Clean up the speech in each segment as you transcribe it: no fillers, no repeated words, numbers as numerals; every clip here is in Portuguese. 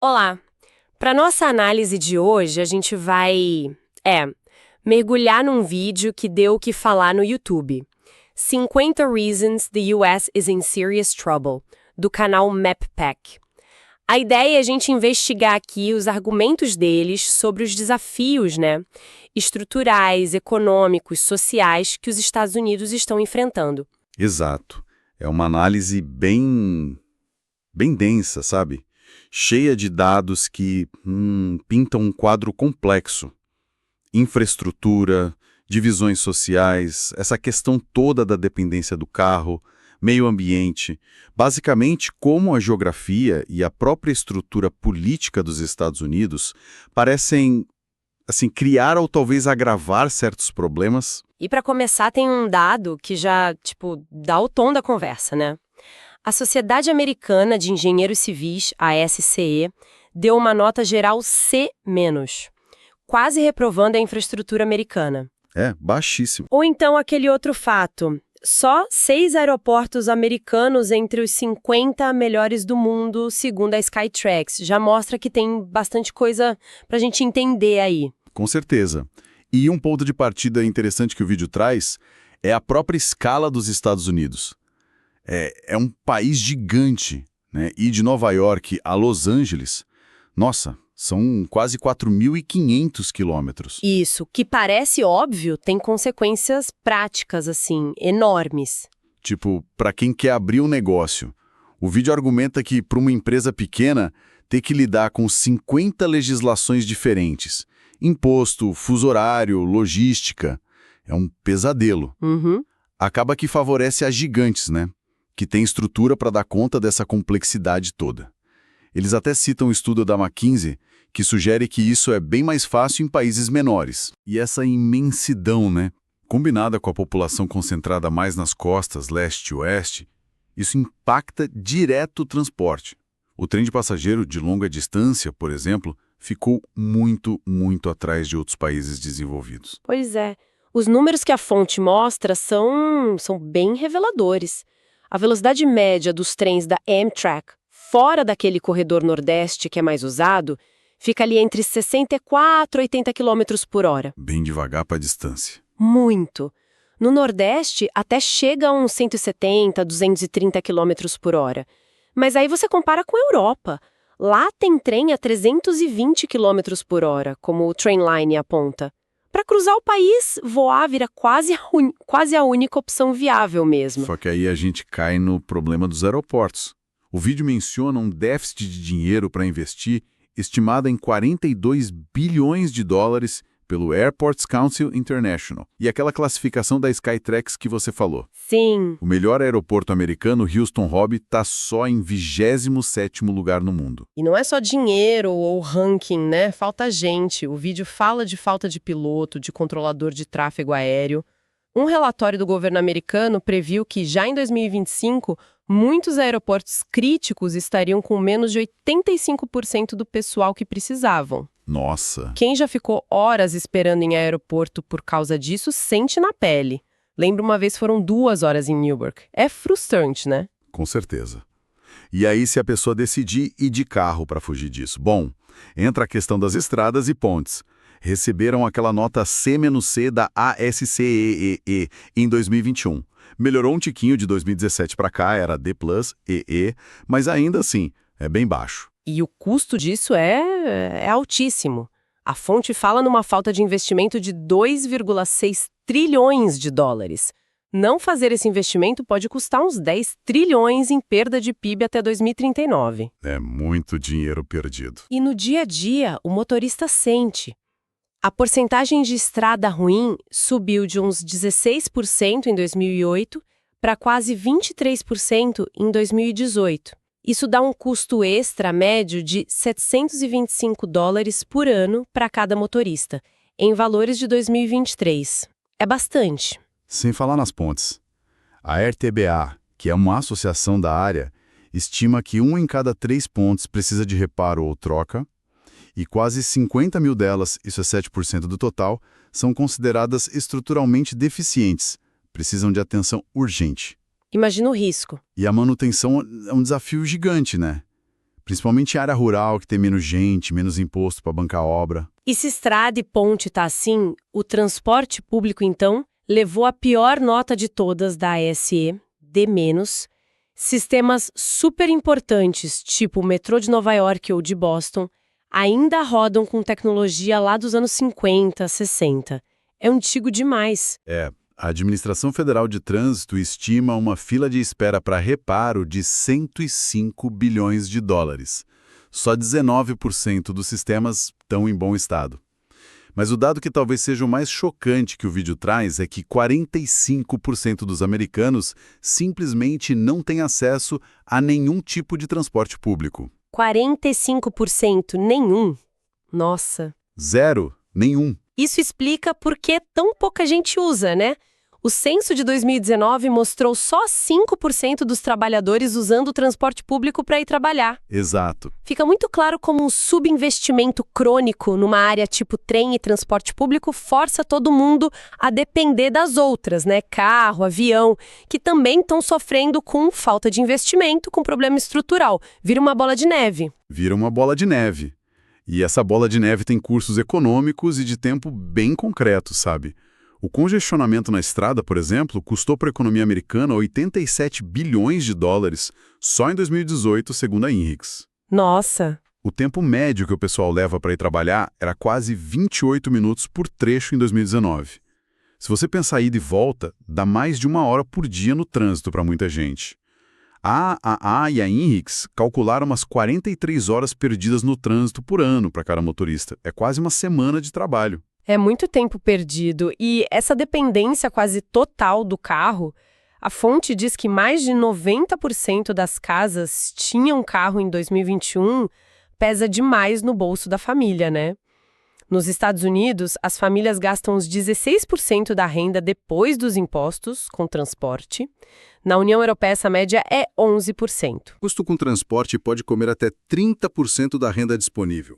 Olá! Para nossa análise de hoje, a gente vai, mergulhar num vídeo que deu o que falar no YouTube. 50 Reasons the US is in Serious Trouble, do canal MapPack. A ideia é a gente investigar aqui os argumentos deles sobre os desafios, estruturais, econômicos, sociais que os Estados Unidos estão enfrentando. Exato. É uma análise bem densa, sabe? Cheia de dados que pintam um quadro complexo. Infraestrutura, divisões sociais, essa questão toda da dependência do carro, meio ambiente, basicamente como a geografia e a própria estrutura política dos Estados Unidos parecem, criar ou talvez agravar certos problemas. E para começar, tem um dado que já, dá o tom da conversa, A Sociedade Americana de Engenheiros Civis, a SCE, deu uma nota geral C-, quase reprovando a infraestrutura americana. É, baixíssimo. Ou então aquele outro fato, só 6 aeroportos americanos entre os 50 melhores do mundo, segundo a Skytrax. Já mostra que tem bastante coisa pra gente entender aí. Com certeza. E um ponto de partida interessante que o vídeo traz é a própria escala dos Estados Unidos. É um país gigante, né? E de Nova York a Los Angeles, nossa, são quase 4.500 quilômetros. Isso, que parece óbvio, tem consequências práticas, enormes. Tipo, para quem quer abrir um negócio. O vídeo argumenta que, para uma empresa pequena, ter que lidar com 50 legislações diferentes. Imposto, fuso horário, logística. É um pesadelo. Uhum. Acaba que favorece as gigantes, né? Que têm estrutura para dar conta dessa complexidade toda. Eles até citam um estudo da McKinsey que sugere que isso é bem mais fácil em países menores. E essa imensidão, combinada com a população concentrada mais nas costas, leste e oeste, isso impacta direto o transporte. O trem de passageiro de longa distância, por exemplo, ficou muito, muito atrás de outros países desenvolvidos. Pois é. Os números que a fonte mostra são bem reveladores. A velocidade média dos trens da Amtrak, fora daquele corredor nordeste que é mais usado, fica ali entre 64 e 80 km por hora. Bem devagar para a distância. Muito. No nordeste, até chega a uns 170, 230 km por hora. Mas aí você compara com a Europa. Lá tem trem a 320 km por hora, como o Trainline aponta. Para cruzar o país, voar vira quase a única opção viável mesmo. Só que aí a gente cai no problema dos aeroportos. O vídeo menciona um déficit de dinheiro para investir estimado em 42 bilhões de dólares pelo Airports Council International. E aquela classificação da Skytrax que você falou. Sim. O melhor aeroporto americano, Houston Hobby, está só em 27º lugar no mundo. E não é só dinheiro ou ranking, Falta gente. O vídeo fala de falta de piloto, de controlador de tráfego aéreo. Um relatório do governo americano previu que já em 2025, muitos aeroportos críticos estariam com menos de 85% do pessoal que precisavam. Nossa! Quem já ficou horas esperando em aeroporto por causa disso sente na pele. Lembro uma vez foram 2 horas em Newark. É frustrante, Com certeza. E aí se a pessoa decidir ir de carro para fugir disso? Bom, entra a questão das estradas e pontes. Receberam aquela nota C-C da ASCEE em 2021. Melhorou um tiquinho de 2017 para cá, era D+, EE, mas ainda assim, é bem baixo. E o custo disso é altíssimo. A fonte fala numa falta de investimento de 2,6 trilhões de dólares. Não fazer esse investimento pode custar uns 10 trilhões em perda de PIB até 2039. É muito dinheiro perdido. E no dia a dia, o motorista sente. A porcentagem de estrada ruim subiu de uns 16% em 2008 para quase 23% em 2018. Isso dá um custo extra médio de $725 por ano para cada motorista, em valores de 2023. É bastante. Sem falar nas pontes. A RTBA, que é uma associação da área, estima que 1 em cada 3 pontes precisa de reparo ou troca, e quase 50 mil delas, isso é 7% do total, são consideradas estruturalmente deficientes, precisam de atenção urgente. Imagina o risco. E a manutenção é um desafio gigante, Principalmente em área rural, que tem menos gente, menos imposto para bancar obra. E se estrada e ponte tá assim, o transporte público, então, levou a pior nota de todas da ASE, D-. Sistemas super importantes, tipo o metrô de Nova York ou de Boston, ainda rodam com tecnologia lá dos anos 50, 60. É antigo demais. A Administração Federal de Trânsito estima uma fila de espera para reparo de 105 bilhões de dólares. Só 19% dos sistemas estão em bom estado. Mas o dado que talvez seja o mais chocante que o vídeo traz é que 45% dos americanos simplesmente não têm acesso a nenhum tipo de transporte público. 45% nenhum? Nossa. Zero, nenhum. Isso explica por que tão pouca gente usa, né? O censo de 2019 mostrou só 5% dos trabalhadores usando o transporte público para ir trabalhar. Exato. Fica muito claro como um subinvestimento crônico numa área tipo trem e transporte público força todo mundo a depender das outras, né? Carro, avião, que também estão sofrendo com falta de investimento, com problema estrutural. Vira uma bola de neve. Vira uma bola de neve. E essa bola de neve tem custos econômicos e de tempo bem concretos, sabe? O congestionamento na estrada, por exemplo, custou para a economia americana 87 bilhões de dólares só em 2018, segundo a INRIX. Nossa! O tempo médio que o pessoal leva para ir trabalhar era quase 28 minutos por trecho em 2019. Se você pensar ida e volta, dá mais de 1 hora por dia no trânsito para muita gente. A AAA e a INRIX calcularam umas 43 horas perdidas no trânsito por ano para cada motorista. É quase uma semana de trabalho. É muito tempo perdido e essa dependência quase total do carro, a fonte diz que mais de 90% das casas tinham carro em 2021, pesa demais no bolso da família, né? Nos Estados Unidos, as famílias gastam uns 16% da renda depois dos impostos com transporte. Na União Europeia, essa média é 11%. Custo com transporte pode comer até 30% da renda disponível.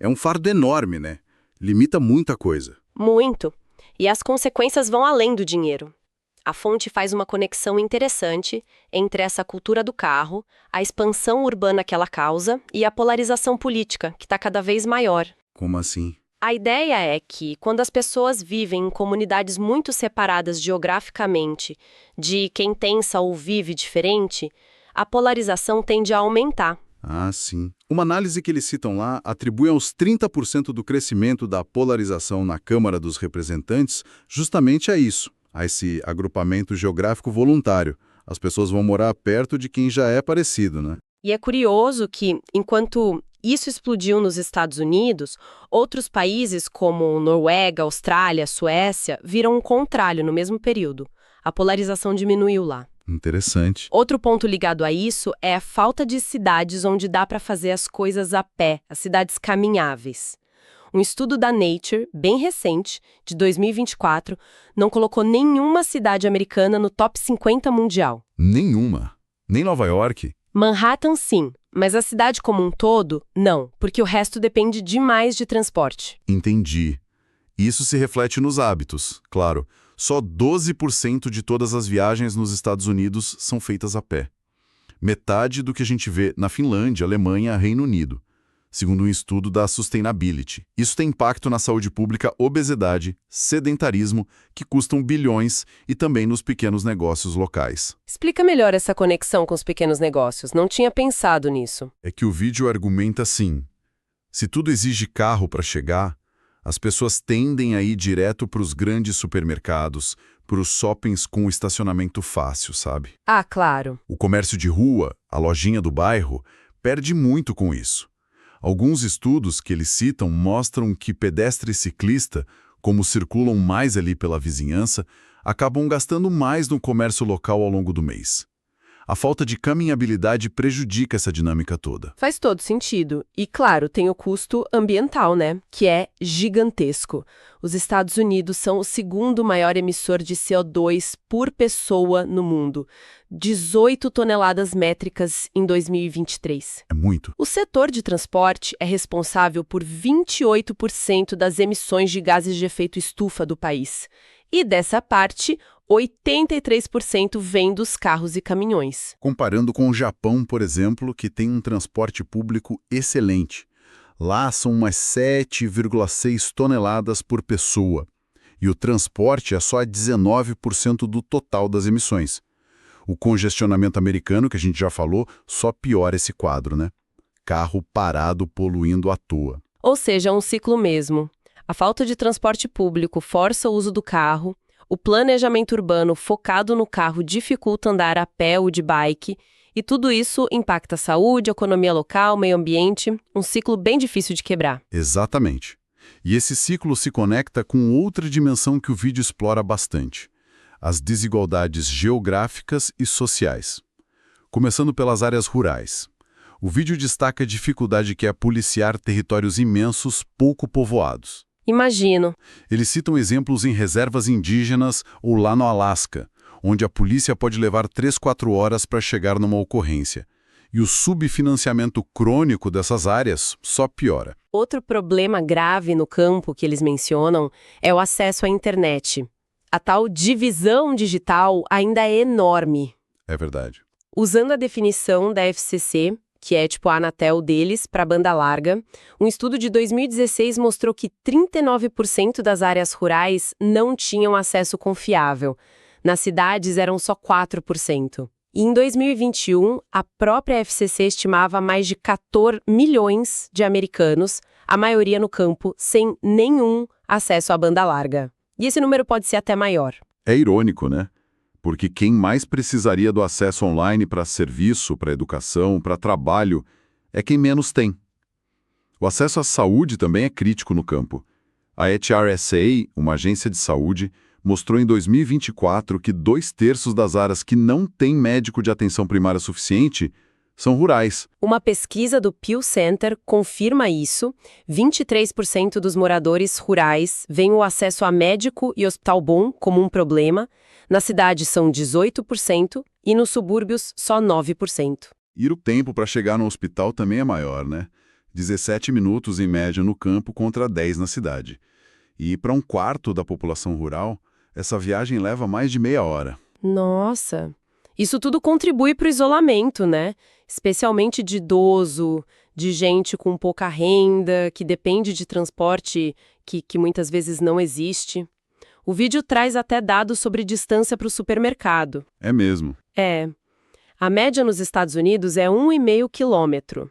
É um fardo enorme, né? Limita muita coisa. Muito. E as consequências vão além do dinheiro. A fonte faz uma conexão interessante entre essa cultura do carro, a expansão urbana que ela causa e a polarização política, que está cada vez maior. Como assim? A ideia é que, quando as pessoas vivem em comunidades muito separadas geograficamente de quem pensa ou vive diferente, a polarização tende a aumentar. Ah, sim. Uma análise que eles citam lá atribui aos 30% do crescimento da polarização na Câmara dos Representantes justamente a isso, a esse agrupamento geográfico voluntário. As pessoas vão morar perto de quem já é parecido, né? E é curioso que, enquanto isso explodiu nos Estados Unidos, outros países como Noruega, Austrália, Suécia viram o contrário no mesmo período. A polarização diminuiu lá. Interessante. Outro ponto ligado a isso é a falta de cidades onde dá para fazer as coisas a pé, as cidades caminháveis. Um estudo da Nature, bem recente, de 2024, não colocou nenhuma cidade americana no top 50 mundial. Nenhuma. Nem Nova York. Manhattan, sim, mas a cidade como um todo, não, porque o resto depende demais de transporte. Entendi. Isso se reflete nos hábitos, claro. Só 12% de todas as viagens nos Estados Unidos são feitas a pé. Metade do que a gente vê na Finlândia, Alemanha, Reino Unido, segundo um estudo da Sustainability. Isso tem impacto na saúde pública, obesidade, sedentarismo, que custam bilhões, e também nos pequenos negócios locais. Explica melhor essa conexão com os pequenos negócios. Não tinha pensado nisso. É que o vídeo argumenta assim: se tudo exige carro para chegar, as pessoas tendem a ir direto para os grandes supermercados, para os shoppings com estacionamento fácil, sabe? Ah, claro. O comércio de rua, a lojinha do bairro, perde muito com isso. Alguns estudos que eles citam mostram que pedestre e ciclista, como circulam mais ali pela vizinhança, acabam gastando mais no comércio local ao longo do mês. A falta de caminhabilidade prejudica essa dinâmica toda. Faz todo sentido. E, claro, tem o custo ambiental, né? Que é gigantesco. Os Estados Unidos são o segundo maior emissor de CO2 por pessoa no mundo. 18 toneladas métricas em 2023. É muito. O setor de transporte é responsável por 28% das emissões de gases de efeito estufa do país. E dessa parte, 83% vem dos carros e caminhões. Comparando com o Japão, por exemplo, que tem um transporte público excelente. Lá são umas 7,6 toneladas por pessoa. E o transporte é só 19% do total das emissões. O congestionamento americano, que a gente já falou, só piora esse quadro, né? Carro parado poluindo à toa. Ou seja, é um ciclo mesmo. A falta de transporte público força o uso do carro, o planejamento urbano focado no carro dificulta andar a pé ou de bike, e tudo isso impacta a saúde, a economia local, meio ambiente, um ciclo bem difícil de quebrar. Exatamente. E esse ciclo se conecta com outra dimensão que o vídeo explora bastante: as desigualdades geográficas e sociais. Começando pelas áreas rurais. O vídeo destaca a dificuldade que é policiar territórios imensos pouco povoados. Imagino. Eles citam exemplos em reservas indígenas ou lá no Alasca, onde a polícia pode levar 3-4 horas para chegar numa ocorrência. E o subfinanciamento crônico dessas áreas só piora. Outro problema grave no campo que eles mencionam é o acesso à internet. A tal divisão digital ainda é enorme. É verdade. Usando a definição da FCC, que é tipo a Anatel deles, para banda larga, um estudo de 2016 mostrou que 39% das áreas rurais não tinham acesso confiável. Nas cidades eram só 4%. E em 2021, a própria FCC estimava mais de 14 milhões de americanos, a maioria no campo, sem nenhum acesso à banda larga. E esse número pode ser até maior. É irônico, né? Porque quem mais precisaria do acesso online para serviço, para educação, para trabalho, é quem menos tem. O acesso à saúde também é crítico no campo. A HRSA, uma agência de saúde, mostrou em 2024 que 2/3 das áreas que não têm médico de atenção primária suficiente são rurais. Uma pesquisa do Pew Center confirma isso. 23% dos moradores rurais veem o acesso a médico e hospital bom como um problema. Na cidade são 18% e nos subúrbios só 9%. E o tempo para chegar no hospital também é maior, né? 17 minutos em média no campo contra 10 na cidade. E para um quarto da população rural, essa viagem leva mais de meia hora. Nossa! Isso tudo contribui para o isolamento, né? Especialmente de idoso, de gente com pouca renda, que depende de transporte que muitas vezes não existe. O vídeo traz até dados sobre distância para o supermercado. É mesmo. A média nos Estados Unidos é 1,5 quilômetro.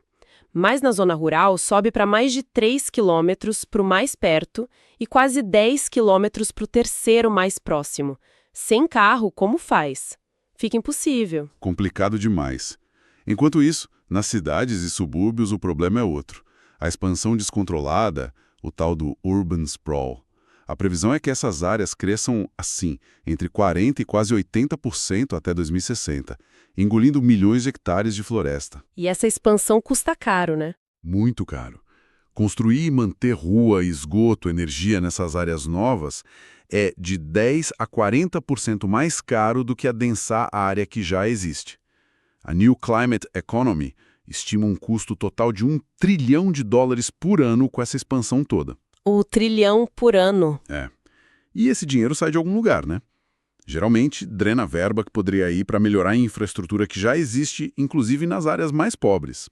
Mas na zona rural sobe para mais de 3 quilômetros para o mais perto e quase 10 quilômetros para o terceiro mais próximo. Sem carro, como faz? Fica impossível. Complicado demais. Enquanto isso, nas cidades e subúrbios o problema é outro. A expansão descontrolada, o tal do urban sprawl. A previsão é que essas áreas cresçam assim, entre 40% e quase 80% até 2060, engolindo milhões de hectares de floresta. E essa expansão custa caro, né? Muito caro. Construir e manter rua, esgoto, energia nessas áreas novas é de 10% a 40% mais caro do que adensar a área que já existe. A New Climate Economy estima um custo total de $1 trilhão por ano com essa expansão toda. O trilhão por ano. E esse dinheiro sai de algum lugar, né? Geralmente, drena verba que poderia ir para melhorar a infraestrutura que já existe, inclusive nas áreas mais pobres.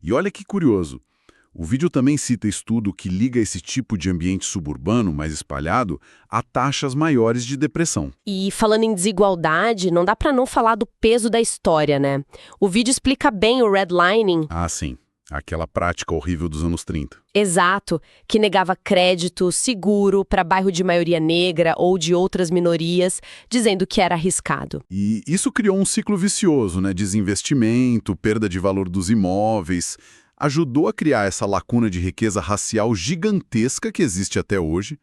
E olha que curioso, o vídeo também cita estudo que liga esse tipo de ambiente suburbano mais espalhado a taxas maiores de depressão. E falando em desigualdade, não dá para não falar do peso da história, né? O vídeo explica bem o redlining. Ah, sim. Aquela prática horrível dos anos 30. Exato, que negava crédito, seguro para bairro de maioria negra ou de outras minorias, dizendo que era arriscado. E isso criou um ciclo vicioso, né? Desinvestimento, perda de valor dos imóveis. Ajudou a criar essa lacuna de riqueza racial gigantesca que existe até hoje.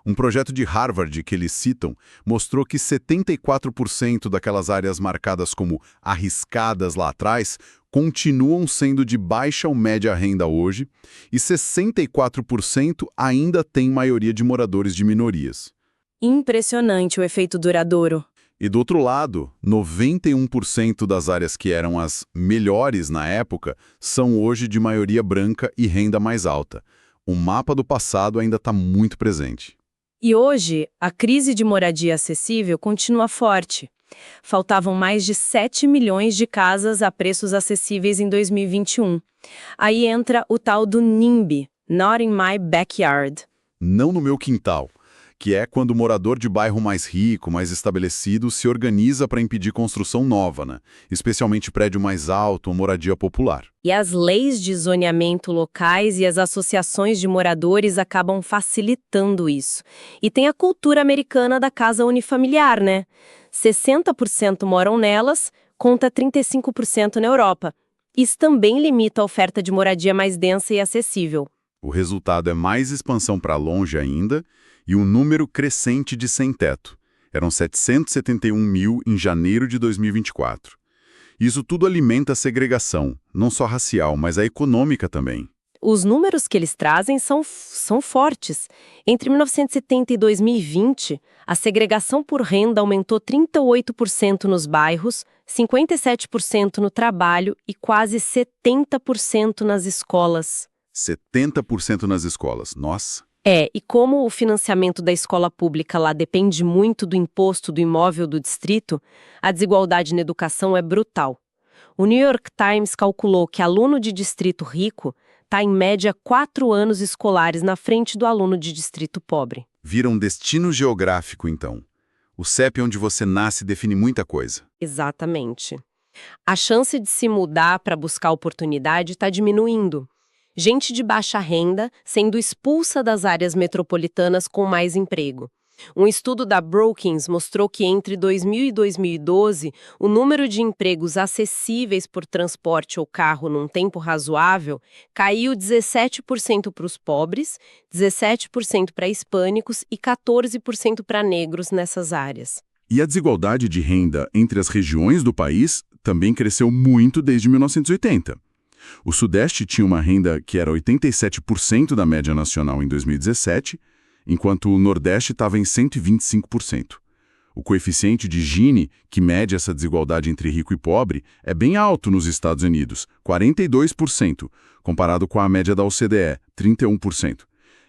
Um projeto de Harvard que eles citam mostrou que 74% daquelas áreas marcadas como arriscadas lá atrás continuam sendo de baixa ou média renda hoje e 64% ainda têm maioria de moradores de minorias. Impressionante o efeito duradouro. E do outro lado, 91% das áreas que eram as melhores na época são hoje de maioria branca e renda mais alta. O mapa do passado ainda está muito presente. E hoje, a crise de moradia acessível continua forte. Faltavam mais de 7 milhões de casas a preços acessíveis em 2021. Aí entra o tal do NIMBY, Not in My Backyard. Não no meu quintal, que é quando o morador de bairro mais rico, mais estabelecido, se organiza para impedir construção nova, né? Especialmente prédio mais alto ou moradia popular. E as leis de zoneamento locais e as associações de moradores acabam facilitando isso. E tem a cultura americana da casa unifamiliar, né? 60% moram nelas, conta 35% na Europa. Isso também limita a oferta de moradia mais densa e acessível. O resultado é mais expansão para longe ainda e um número crescente de sem-teto. Eram 771 mil em janeiro de 2024. Isso tudo alimenta a segregação, não só racial, mas a econômica também. Os números que eles trazem são fortes. Entre 1970 e 2020, a segregação por renda aumentou 38% nos bairros, 57% no trabalho e quase 70% nas escolas. 70% nas escolas, nossa. E como o financiamento da escola pública lá depende muito do imposto do imóvel do distrito, a desigualdade na educação é brutal. O New York Times calculou que aluno de distrito rico está em média 4 anos escolares na frente do aluno de distrito pobre. Vira um destino geográfico, então. O CEP onde você nasce define muita coisa. Exatamente. A chance de se mudar para buscar oportunidade está diminuindo. Gente de baixa renda sendo expulsa das áreas metropolitanas com mais emprego. Um estudo da Brookings mostrou que entre 2000 e 2012, o número de empregos acessíveis por transporte ou carro num tempo razoável caiu 17% para os pobres, 17% para hispânicos e 14% para negros nessas áreas. E a desigualdade de renda entre as regiões do país também cresceu muito desde 1980. O Sudeste tinha uma renda que era 87% da média nacional em 2017, enquanto o Nordeste estava em 125%. O coeficiente de Gini, que mede essa desigualdade entre rico e pobre, é bem alto nos Estados Unidos, 42%, comparado com a média da OCDE, 31%.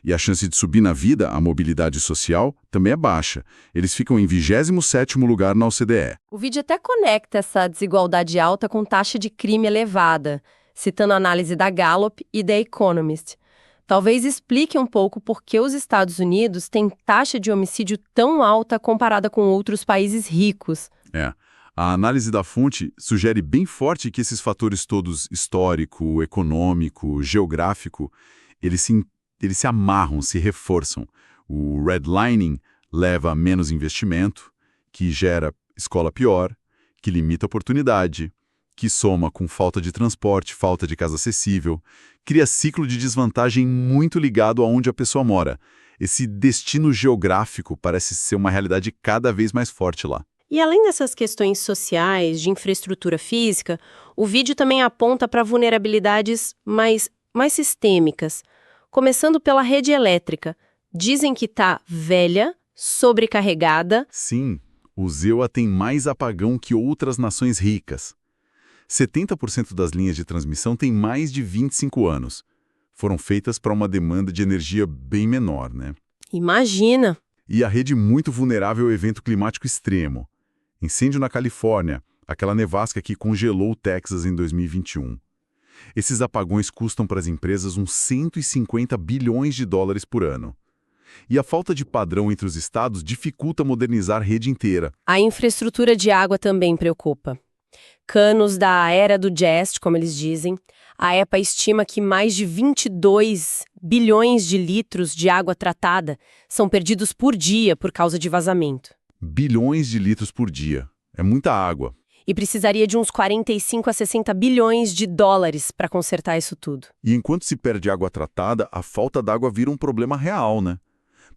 E a chance de subir na vida, a mobilidade social, também é baixa. Eles ficam em 27º lugar na OCDE. O vídeo até conecta essa desigualdade alta com taxa de crime elevada, citando a análise da Gallup e da Economist. Talvez explique um pouco por que os Estados Unidos têm taxa de homicídio tão alta comparada com outros países ricos. A análise da fonte sugere bem forte que esses fatores todos, histórico, econômico, geográfico, eles se amarram, se reforçam. O redlining leva a menos investimento, que gera escola pior, que limita a oportunidade, que soma com falta de transporte, falta de casa acessível, cria ciclo de desvantagem muito ligado aonde a pessoa mora. Esse destino geográfico parece ser uma realidade cada vez mais forte lá. E além dessas questões sociais, de infraestrutura física, o vídeo também aponta para vulnerabilidades mais sistêmicas, começando pela rede elétrica. Dizem que está velha, sobrecarregada. Sim, o ZEUA tem mais apagão que outras nações ricas. 70% das linhas de transmissão têm mais de 25 anos. Foram feitas para uma demanda de energia bem menor, né? Imagina! E a rede muito vulnerável ao evento climático extremo. Incêndio na Califórnia, aquela nevasca que congelou o Texas em 2021. Esses apagões custam para as empresas uns 150 bilhões de dólares por ano. E a falta de padrão entre os estados dificulta modernizar a rede inteira. A infraestrutura de água também preocupa. Canos da era do Jest, como eles dizem. A EPA estima que mais de 22 bilhões de litros de água tratada são perdidos por dia por causa de vazamento. Bilhões de litros por dia. É muita água. E precisaria de uns 45 a 60 bilhões de dólares para consertar isso tudo. E enquanto se perde água tratada, a falta d'água vira um problema real, né?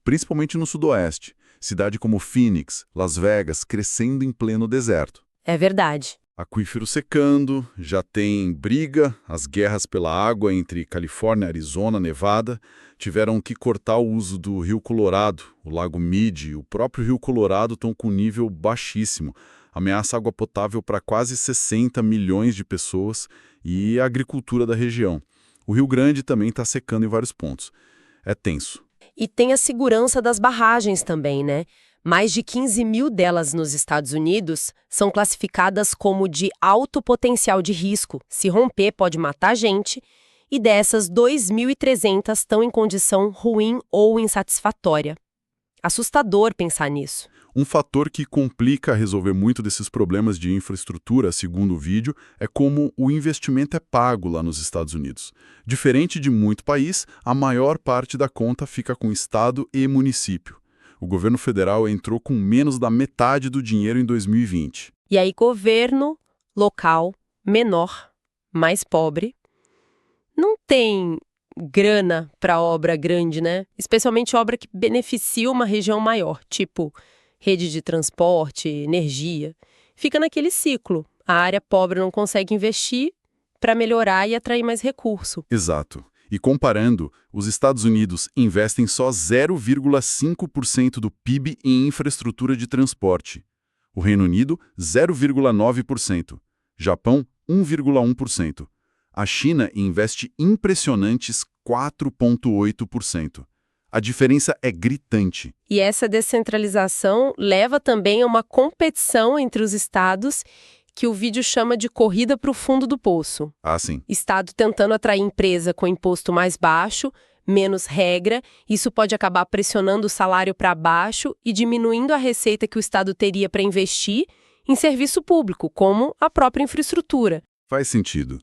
Principalmente no Sudoeste. Cidade como Phoenix, Las Vegas, crescendo em pleno deserto. É verdade. Aquífero secando, já tem briga, as guerras pela água entre Califórnia, Arizona, Nevada, tiveram que cortar o uso do Rio Colorado, o Lago Mead e o próprio Rio Colorado estão com nível baixíssimo, ameaça água potável para quase 60 milhões de pessoas e a agricultura da região. O Rio Grande também está secando em vários pontos. É tenso. E tem a segurança das barragens também, né? Mais de 15 mil delas nos Estados Unidos são classificadas como de alto potencial de risco. Se romper, pode matar gente. E dessas, 2.300 estão em condição ruim ou insatisfatória. Assustador pensar nisso. Um fator que complica resolver muito desses problemas de infraestrutura, segundo o vídeo, é como o investimento é pago lá nos Estados Unidos. Diferente de muito país, a maior parte da conta fica com estado e município. O governo federal entrou com menos da metade do dinheiro em 2020. E aí, governo local, menor, mais pobre, não tem grana para obra grande, né? Especialmente obra que beneficia uma região maior, tipo rede de transporte, energia. Fica naquele ciclo. A área pobre não consegue investir para melhorar e atrair mais recurso. Exato. E comparando, os Estados Unidos investem só 0,5% do PIB em infraestrutura de transporte. O Reino Unido, 0,9%. Japão, 1,1%. A China investe impressionantes 4,8%. A diferença é gritante. E essa descentralização leva também a uma competição entre os estados que o vídeo chama de corrida para o fundo do poço. Ah, sim. Estado tentando atrair empresa com imposto mais baixo, menos regra, isso pode acabar pressionando o salário para baixo e diminuindo a receita que o estado teria para investir em serviço público, como a própria infraestrutura. Faz sentido.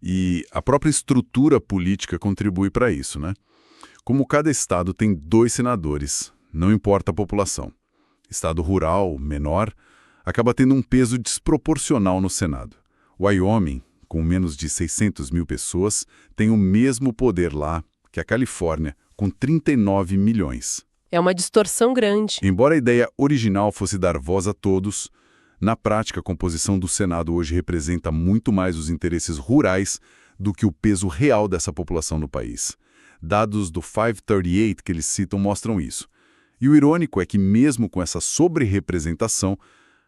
E a própria estrutura política contribui para isso, né? Como cada estado tem 2 senadores, não importa a população. Estado rural, menor, acaba tendo um peso desproporcional no Senado. Wyoming, com menos de 600 mil pessoas, tem o mesmo poder lá que a Califórnia, com 39 milhões. É uma distorção grande. Embora a ideia original fosse dar voz a todos, na prática a composição do Senado hoje representa muito mais os interesses rurais do que o peso real dessa população no país. Dados do 538 que eles citam mostram isso. E o irônico é que mesmo com essa sobre-representação,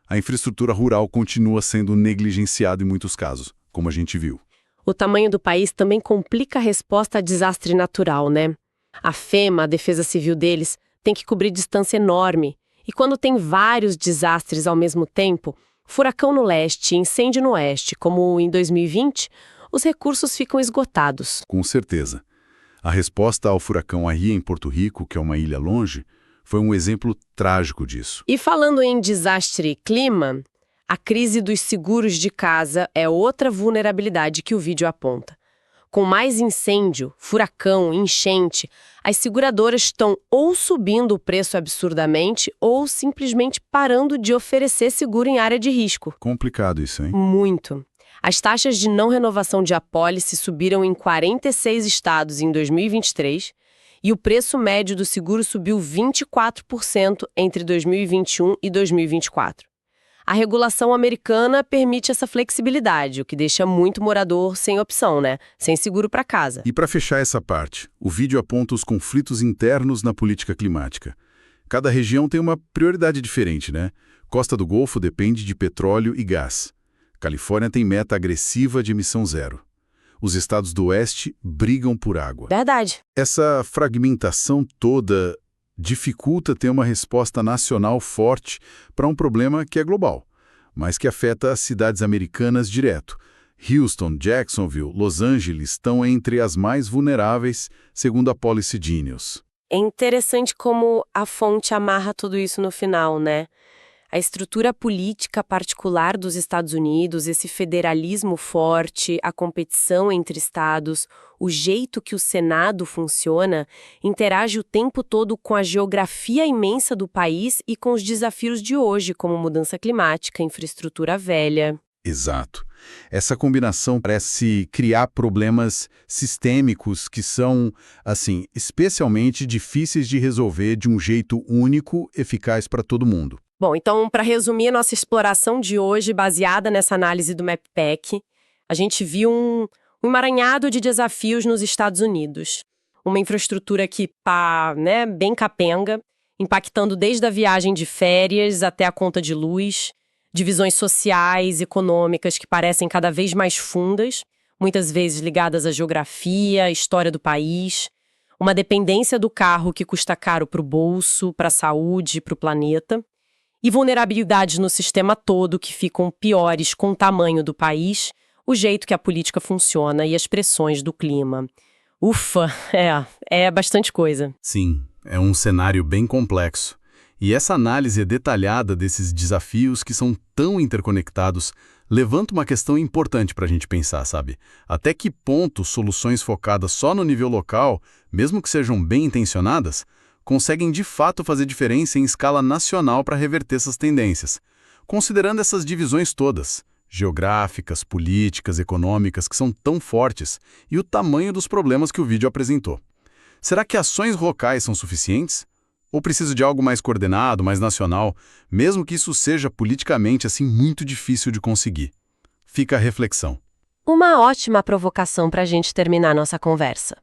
a infraestrutura rural continua sendo negligenciada em muitos casos, como a gente viu. O tamanho do país também complica a resposta a desastre natural, né? A FEMA, a defesa civil deles, tem que cobrir distância enorme. E quando tem vários desastres ao mesmo tempo, furacão no leste, incêndio no oeste, como em 2020, os recursos ficam esgotados. Com certeza. A resposta ao furacão Aria em Porto Rico, que é uma ilha longe, foi um exemplo trágico disso. E falando em desastre e clima, a crise dos seguros de casa é outra vulnerabilidade que o vídeo aponta. Com mais incêndio, furacão, enchente, as seguradoras estão ou subindo o preço absurdamente ou simplesmente parando de oferecer seguro em área de risco. Complicado isso, hein? Muito. As taxas de não renovação de apólice subiram em 46 estados em 2023 e o preço médio do seguro subiu 24% entre 2021 e 2024. A regulação americana permite essa flexibilidade, o que deixa muito morador sem opção, né? Sem seguro para casa. E para fechar essa parte, o vídeo aponta os conflitos internos na política climática. Cada região tem uma prioridade diferente, né? Costa do Golfo depende de petróleo e gás. Califórnia tem meta agressiva de emissão zero. Os estados do oeste brigam por água. Verdade. Essa fragmentação toda dificulta ter uma resposta nacional forte para um problema que é global, mas que afeta as cidades americanas direto. Houston, Jacksonville, Los Angeles estão entre as mais vulneráveis, segundo a Policy Genius. É interessante como a fonte amarra tudo isso no final, né? A estrutura política particular dos Estados Unidos, esse federalismo forte, a competição entre estados, o jeito que o Senado funciona, interage o tempo todo com a geografia imensa do país e com os desafios de hoje, como mudança climática, infraestrutura velha. Exato. Essa combinação parece criar problemas sistêmicos que são, assim, especialmente difíceis de resolver de um jeito único, eficaz para todo mundo. Bom, então, para resumir a nossa exploração de hoje, baseada nessa análise do MAPPAC, a gente viu um emaranhado de desafios nos Estados Unidos. Uma infraestrutura que tá, né, bem capenga, impactando desde a viagem de férias até a conta de luz, divisões sociais, econômicas que parecem cada vez mais fundas, muitas vezes ligadas à geografia, à história do país, Uma dependência do carro que custa caro para o bolso, para a saúde, para o planeta. E vulnerabilidades no sistema todo que ficam piores com o tamanho do país, o jeito que a política funciona e as pressões do clima. Ufa, é bastante coisa. Sim, é um cenário bem complexo. E essa análise detalhada desses desafios que são tão interconectados levanta uma questão importante para a gente pensar, sabe? Até que ponto soluções focadas só no nível local, mesmo que sejam bem intencionadas, conseguem de fato fazer diferença em escala nacional para reverter essas tendências? Considerando essas divisões todas, geográficas, políticas, econômicas, que são tão fortes, e o tamanho dos problemas que o vídeo apresentou. Será que ações locais são suficientes? Ou precisa de algo mais coordenado, mais nacional, mesmo que isso seja politicamente assim muito difícil de conseguir? Fica a reflexão. Uma ótima provocação para a gente terminar nossa conversa.